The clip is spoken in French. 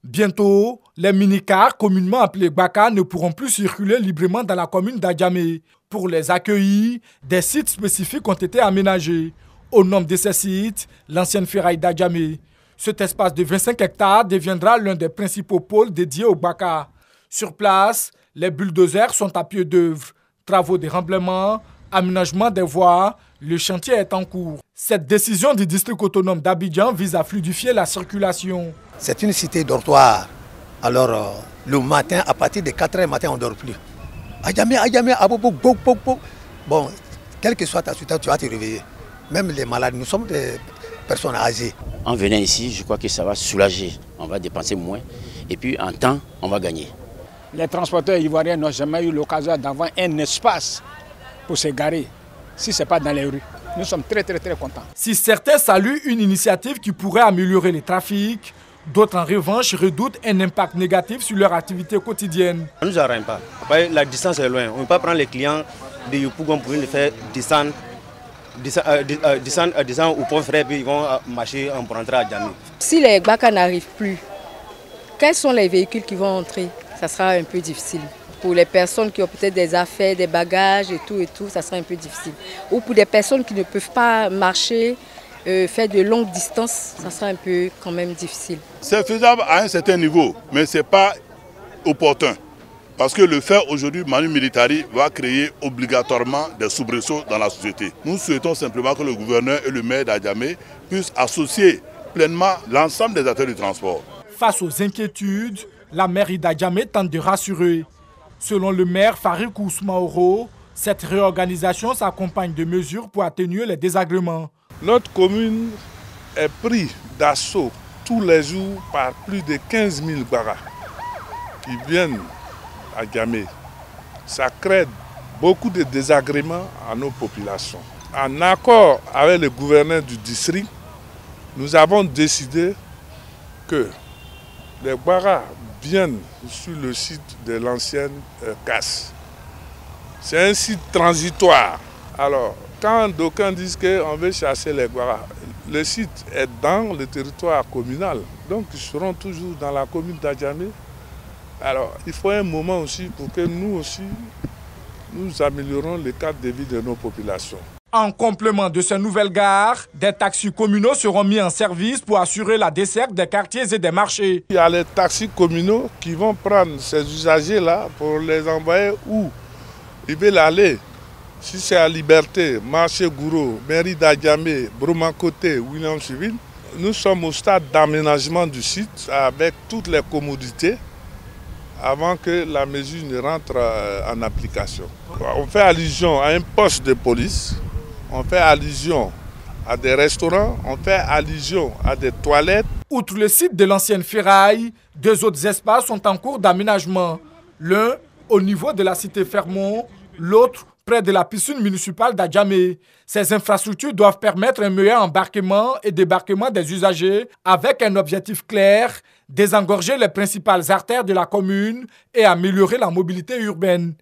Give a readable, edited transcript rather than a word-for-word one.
Bientôt, les minicars, communément appelés Gbaka, ne pourront plus circuler librement dans la commune d'Adjamé. Pour les accueillir, des sites spécifiques ont été aménagés. Au nom de ces sites, l'ancienne ferraille d'Adjamé. Cet espace de 25 hectares deviendra l'un des principaux pôles dédiés au Gbaka. Sur place, les bulldozers sont à pied d'œuvre. Travaux de remblaiement, aménagement des voies, le chantier est en cours. Cette décision du district autonome d'Abidjan vise à fluidifier la circulation. C'est une cité dortoir. Alors, le matin, à partir de 4h du matin, on ne dort plus. Adjamé, bon, quelle que soit ta situation, tu vas te réveiller. Même les malades, nous sommes des personnes âgées. En venant ici, je crois que ça va soulager. On va dépenser moins et puis en temps, on va gagner. Les transporteurs ivoiriens n'ont jamais eu l'occasion d'avoir un espace pour se garer, si ce n'est pas dans les rues. Nous sommes très contents. Si certains saluent une initiative qui pourrait améliorer le trafic, d'autres en revanche redoutent un impact négatif sur leur activité quotidienne. Ça ne nous arrête pas. Après, la distance est loin. On ne peut pas prendre les clients de Yopougon pour les faire descendre au pont frère, puis ils vont marcher pour rentrer à Djamé. Si les Gbaka n'arrivent plus, quels sont les véhicules qui vont entrer? Ça sera un peu difficile. Pour les personnes qui ont peut-être des affaires, des bagages et tout, ça sera un peu difficile. Ou pour des personnes qui ne peuvent pas marcher, faire de longues distances, ça sera un peu quand même difficile. C'est faisable à un certain niveau, mais ce n'est pas opportun. Parce que le faire aujourd'hui, Manu Militari, va créer obligatoirement des soubresauts dans la société. Nous souhaitons simplement que le gouverneur et le maire d'Adjamé puissent associer pleinement l'ensemble des acteurs du transport. Face aux inquiétudes, la mairie d'Adjamé tente de rassurer. Selon le maire Farid Ousmaoro, cette réorganisation s'accompagne de mesures pour atténuer les désagréments. Notre commune est prise d'assaut tous les jours par plus de 15 000 Gbaka qui viennent à Djamé. Ça crée beaucoup de désagréments à nos populations. En accord avec le gouverneur du district, nous avons décidé que les Gbaka viennent sur le site de l'ancienne casse. C'est un site transitoire. Alors, quand d'aucuns disent qu'on veut chasser les Gbaka, le site est dans le territoire communal. Donc, ils seront toujours dans la commune d'Adjamé. Alors, il faut un moment aussi pour que nous aussi, nous améliorons le cadre de vie de nos populations. En complément de ces nouvelles gares, des taxis communaux seront mis en service pour assurer la desserte des quartiers et des marchés. Il y a les taxis communaux qui vont prendre ces usagers-là pour les envoyer où ils veulent aller. Si c'est à Liberté, Marché Gouro, Mairie d'Adjamé, Bromakoté, William Civil, nous sommes au stade d'aménagement du site avec toutes les commodités avant que la mesure ne rentre en application. On fait allusion à un poste de police, on fait allusion à des restaurants, on fait allusion à des toilettes. Outre le site de l'ancienne ferraille, deux autres espaces sont en cours d'aménagement. L'un au niveau de la cité Fermont, l'autre près de la piscine municipale d'Adjamé. Ces infrastructures doivent permettre un meilleur embarquement et débarquement des usagers avec un objectif clair, désengorger les principales artères de la commune et améliorer la mobilité urbaine.